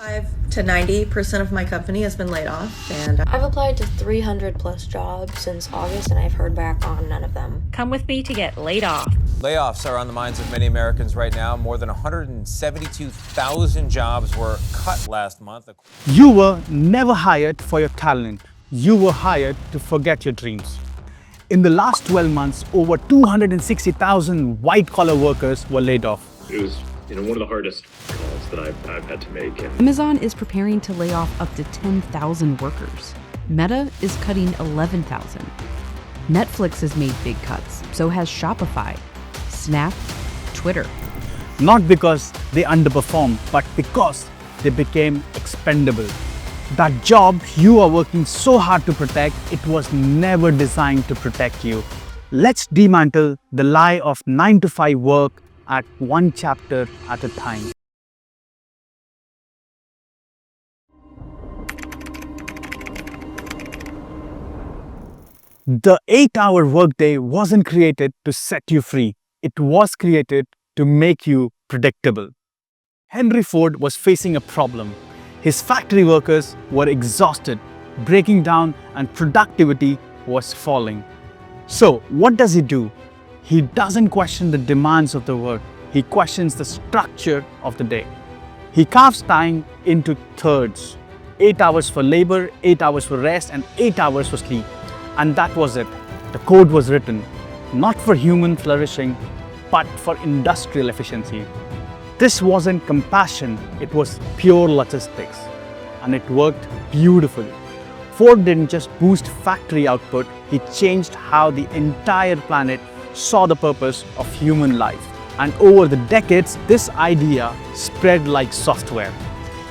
85 to 90% of my company has been laid off, and I've applied to 300 plus jobs since August, and I've heard back on none of them. Come with me to get laid off. Layoffs are on the minds of many Americans right now. More than 172,000 jobs were cut last month. You were never hired for your talent. You were hired to forget your dreams. In the last 12 months, over 260,000 white-collar workers were laid off. It was one of the hardest calls that I've had to make. Amazon is preparing to lay off up to 10,000 workers. Meta is cutting 11,000. Netflix has made big cuts, so has Shopify, Snap, Twitter. Not because they underperformed, but because they became expendable. That job you are working so hard to protect, it was never designed to protect you. Let's dismantle the lie of 9-to-5 work at one chapter at a time. The 8-hour workday wasn't created to set you free. It was created to make you predictable. Henry Ford was facing a problem. His factory workers were exhausted, breaking down, and productivity was falling. So, what does he do? He doesn't question the demands of the work. He questions the structure of the day. He carves time into thirds. 8 hours for labor, 8 hours for rest, and 8 hours for sleep. And that was it. The code was written, not for human flourishing, but for industrial efficiency. This wasn't compassion, it was pure logistics. And it worked beautifully. Ford didn't just boost factory output, he changed how the entire planet saw the purpose of human life. And over the decades, this idea spread like software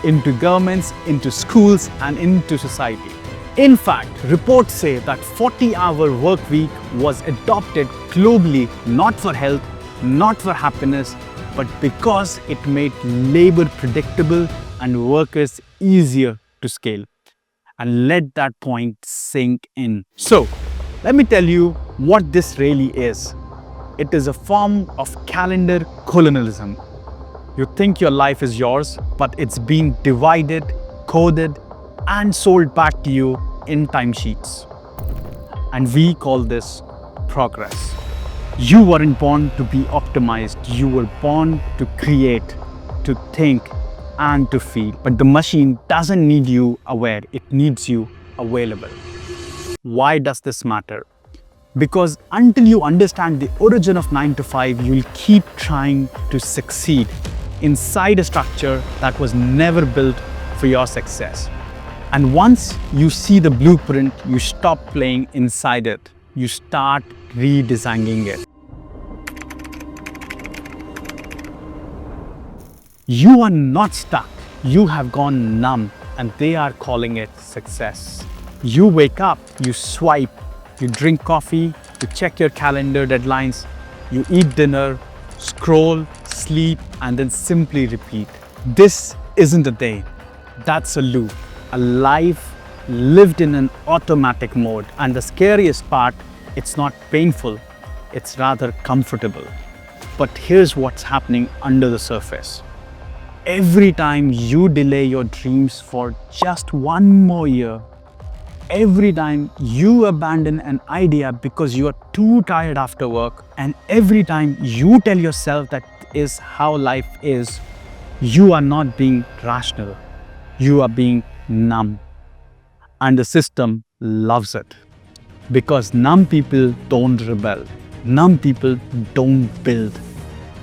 into governments, into schools, and into society. In fact, reports say that 40-hour work week was adopted globally, not for health, not for happiness, but because it made labor predictable and workers easier to scale. And let that point sink in. So, let me tell you what this really is. It is a form of calendar colonialism. You think your life is yours, but it's been divided, coded, and sold back to you in timesheets. And we call this progress. You weren't born to be optimized. You were born to create, to think, and to feel. But the machine doesn't need you aware. It needs you available. Why does this matter? Because until you understand the origin of 9-to-5, you'll keep trying to succeed inside a structure that was never built for your success. And once you see the blueprint, you stop playing inside it. You start redesigning it. You are not stuck. You have gone numb, and they are calling it success. You wake up, you swipe, you drink coffee, you check your calendar deadlines, you eat dinner, scroll, sleep, and then simply repeat. This isn't a day. That's a loop. A life lived in an automatic mode. And the scariest part, it's not painful, it's rather comfortable. But here's what's happening under the surface. Every time you delay your dreams for just one more year, every time you abandon an idea because you are too tired after work, and every time you tell yourself that is how life is, you are not being rational. You are being numb. And the system loves it. Because numb people don't rebel. Numb people don't build.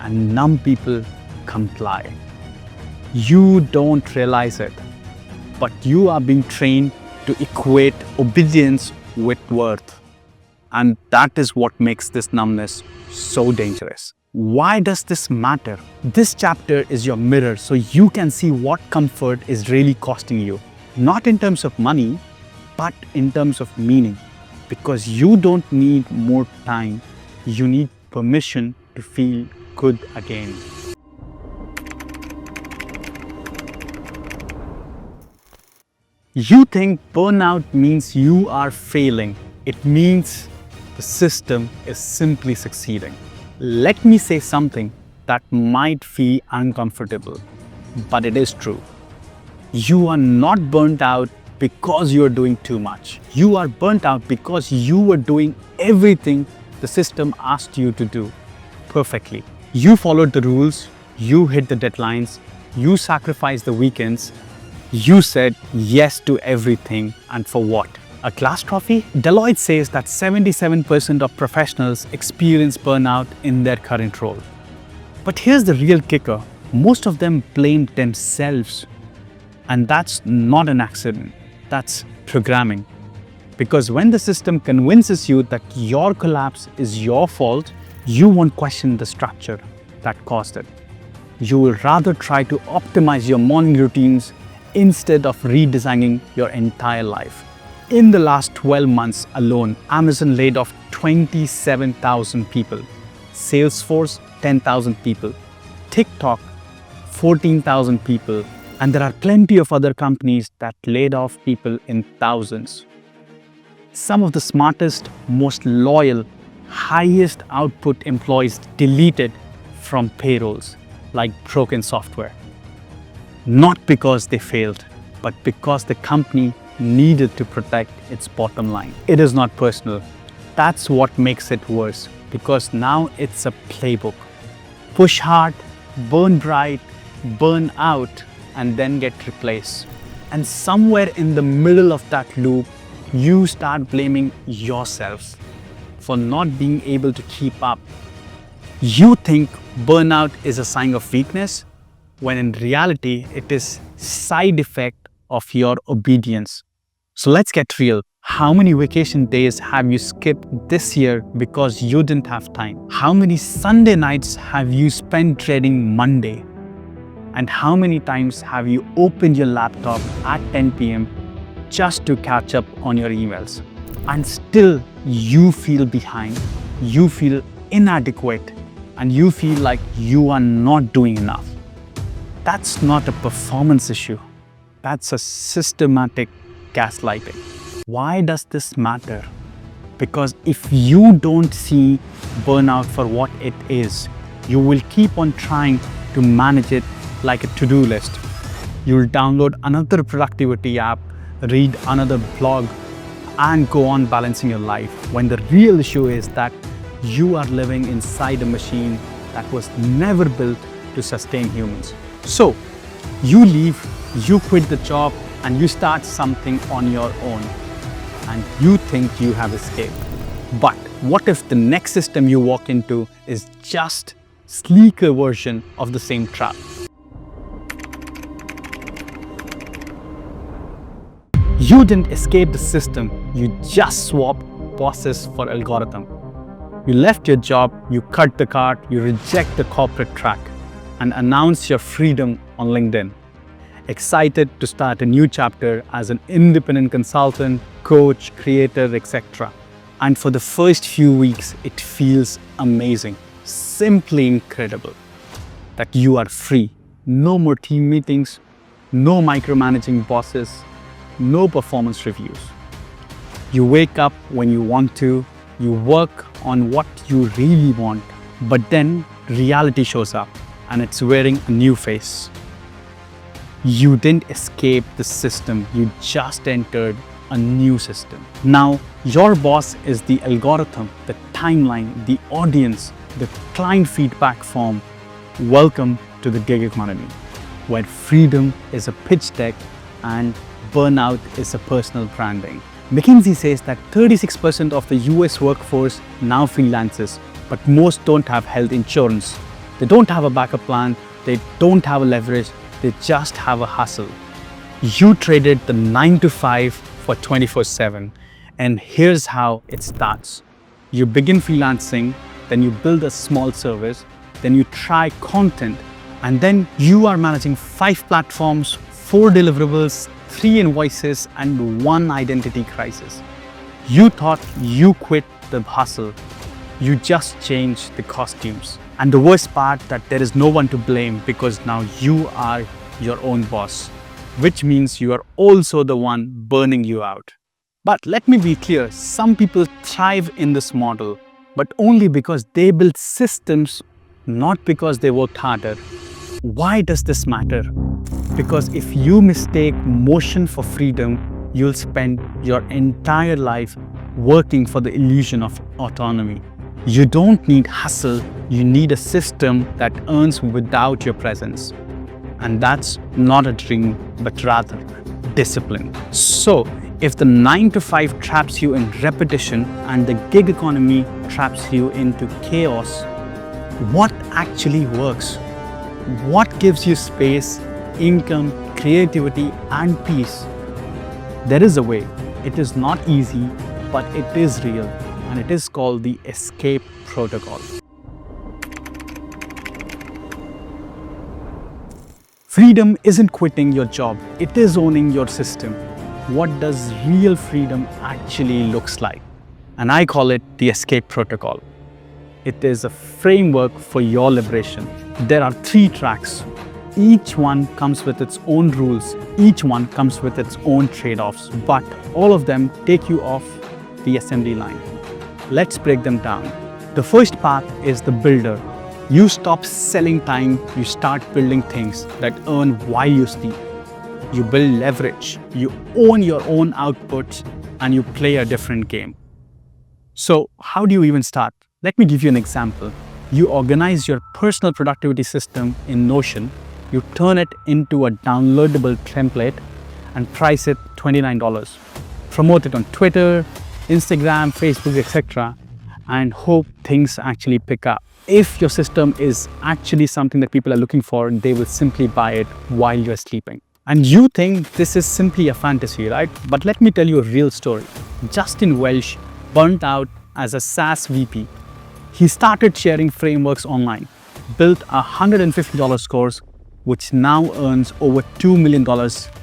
And numb people comply. You don't realize it, but you are being trained to equate obedience with worth. And that is what makes this numbness so dangerous. Why does this matter? This chapter is your mirror, so you can see what comfort is really costing you. Not in terms of money, but in terms of meaning. Because you don't need more time, you need permission to feel good again. You think burnout means you are failing. It means the system is simply succeeding. Let me say something that might feel uncomfortable, but it is true. You are not burnt out because you are doing too much. You are burnt out because you were doing everything the system asked you to do perfectly. You followed the rules, you hit the deadlines, you sacrificed the weekends, you said yes to everything, and for what? A glass trophy? Deloitte says that 77% of professionals experience burnout in their current role. But here's the real kicker. Most of them blame themselves. And that's not an accident. That's programming. Because when the system convinces you that your collapse is your fault, you won't question the structure that caused it. You will rather try to optimize your morning routines instead of redesigning your entire life. In the last 12 months alone, Amazon laid off 27,000 people. Salesforce, 10,000 people. TikTok, 14,000 people. And there are plenty of other companies that laid off people in thousands. Some of the smartest, most loyal, highest output employees deleted from payrolls like broken software. Not because they failed, but because the company needed to protect its bottom line. It is not personal. That's what makes it worse, because now it's a playbook. Push hard, burn bright, burn out, and then get replaced. And somewhere in the middle of that loop, you start blaming yourself for not being able to keep up. You think burnout is a sign of weakness, when in reality, it is side effect of your obedience. So let's get real. How many vacation days have you skipped this year because you didn't have time? How many Sunday nights have you spent dreading Monday? And how many times have you opened your laptop at 10 p.m. just to catch up on your emails? And still you feel behind, you feel inadequate, and you feel like you are not doing enough. That's not a performance issue. That's a systematic gaslighting. Why does this matter? Because if you don't see burnout for what it is, you will keep on trying to manage it like a to-do list. You'll download another productivity app, read another blog, and go on balancing your life, when the real issue is that you are living inside a machine that was never built to sustain humans. So, you leave, you quit the job, and you start something on your own. And you think you have escaped. But what if the next system you walk into is just a sleeker version of the same trap? You didn't escape the system, you just swapped bosses for algorithm. You left your job, you cut the card, you reject the corporate track, and announce your freedom on LinkedIn. Excited to start a new chapter as an independent consultant, coach, creator, etc. And for the first few weeks, it feels amazing, simply incredible, that you are free. No more team meetings, no micromanaging bosses, no performance reviews. You wake up when you want to, you work on what you really want, but then reality shows up and it's wearing a new face. You didn't escape the system, you just entered a new system. Now, your boss is the algorithm, the timeline, the audience, the client feedback form. Welcome to the gig economy, where freedom is a pitch deck and burnout is a personal branding. McKinsey says that 36% of the US workforce now freelances, but most don't have health insurance. They don't have a backup plan, they don't have a leverage, they just have a hustle. You traded the 9 to 5 for 24/7, and here's how it starts. You begin freelancing, then you build a small service, then you try content, and then you are managing 5 platforms, 4 deliverables, 3 invoices, and 1 identity crisis. You thought you quit the hustle. You just changed the costumes. And the worst part, that there is no one to blame, because now you are your own boss, which means you are also the one burning you out. But let me be clear, some people thrive in this model, but only because they built systems, not because they worked harder. Why does this matter? Because if you mistake motion for freedom, you'll spend your entire life working for the illusion of autonomy. You don't need hustle, you need a system that earns without your presence. And that's not a dream, but rather discipline. So, if the 9 to 5 traps you in repetition and the gig economy traps you into chaos, what actually works? What gives you space, income, creativity, and peace? There is a way. It is not easy, but it is real, and it is called the escape protocol. Freedom isn't quitting your job, it is owning your system. What does real freedom actually looks like? And I call it the escape protocol. It is a framework for your liberation. There are 3 tracks. Each one comes with its own rules. Each one comes with its own trade-offs, but all of them take you off the assembly line. Let's break them down. The first path is the builder. You stop selling time, you start building things that earn while you sleep. You build leverage, you own your own outputs, and you play a different game. So how do you even start? Let me give you an example. You organize your personal productivity system in Notion, you turn it into a downloadable template and price it $29. Promote it on Twitter, Instagram, Facebook, etc. and hope things actually pick up. If your system is actually something that people are looking for, they will simply buy it while you're sleeping. And you think this is simply a fantasy, right? But let me tell you a real story. Justin Welsh burnt out as a SaaS VP. He started sharing frameworks online, built a $150 course, which now earns over $2 million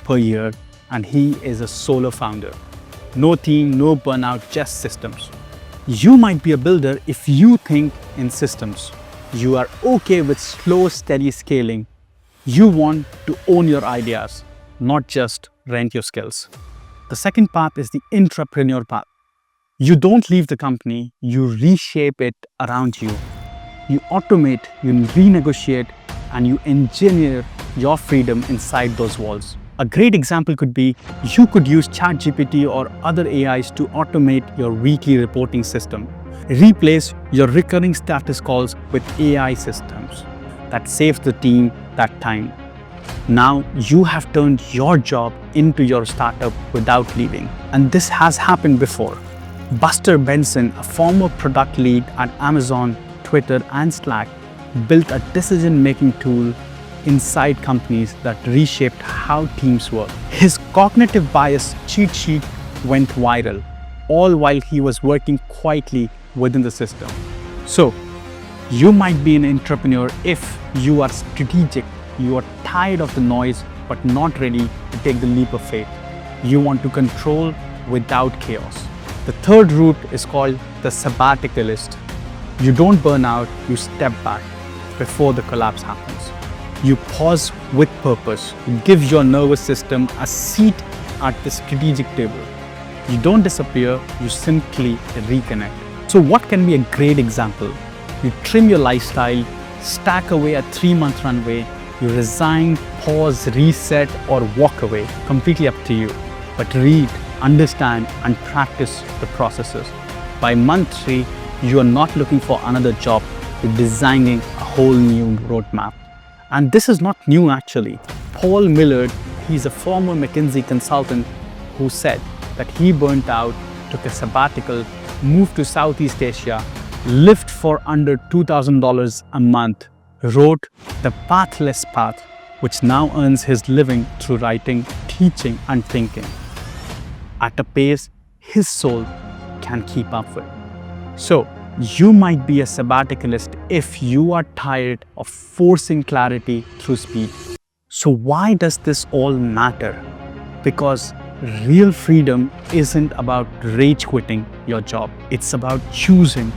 per year, and he is a solo founder. No team, no burnout, just systems. You might be a builder if you think in systems. You are okay with slow, steady scaling. You want to own your ideas, not just rent your skills. The second path is the intrapreneur path. You don't leave the company, you reshape it around you. You automate, you renegotiate, and you engineer your freedom inside those walls. A great example could be, you could use ChatGPT or other AIs to automate your weekly reporting system. Replace your recurring status calls with AI systems. That saves the team that time. Now you have turned your job into your startup without leaving. And this has happened before. Buster Benson, a former product lead at Amazon, Twitter, and Slack, built a decision-making tool inside companies that reshaped how teams work. His cognitive bias cheat sheet went viral, all while he was working quietly within the system. So, you might be an entrepreneur if you are strategic, you are tired of the noise, but not ready to take the leap of faith. You want to control without chaos. The third route is called the sabbaticalist. You don't burn out, you step back before the collapse happens. You pause with purpose. You give your nervous system a seat at the strategic table. You don't disappear, you simply reconnect. So what can be a great example? You trim your lifestyle, stack away a 3-month runway, you resign, pause, reset, or walk away. Completely up to you. But read, understand, and practice the processes. By month 3, you are not looking for another job, you're designing a whole new roadmap. And this is not new actually. Paul Millard, he's a former McKinsey consultant who said that he burnt out, took a sabbatical, moved to Southeast Asia, lived for under $2,000 a month, wrote The Pathless Path, which now earns his living through writing, teaching, and thinking at a pace his soul can keep up with. So, you might be a sabbaticalist if you are tired of forcing clarity through speed. So why does this all matter? Because real freedom isn't about rage quitting your job. It's about choosing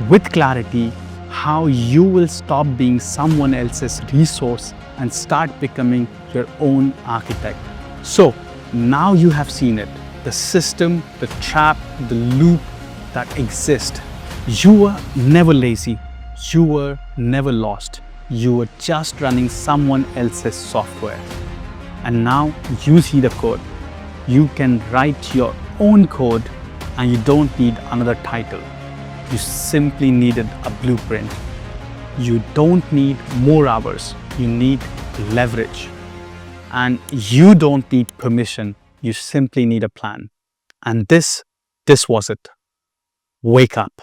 with clarity how you will stop being someone else's resource and start becoming your own architect. So now you have seen it, the system, the trap, the loop that exists. You were never lazy, you were never lost, you were just running someone else's software. And now you see the code. You can write your own code and you don't need another title. You simply needed a blueprint. You don't need more hours. You need leverage. And you don't need permission. You simply need a plan. And this was it. Wake up.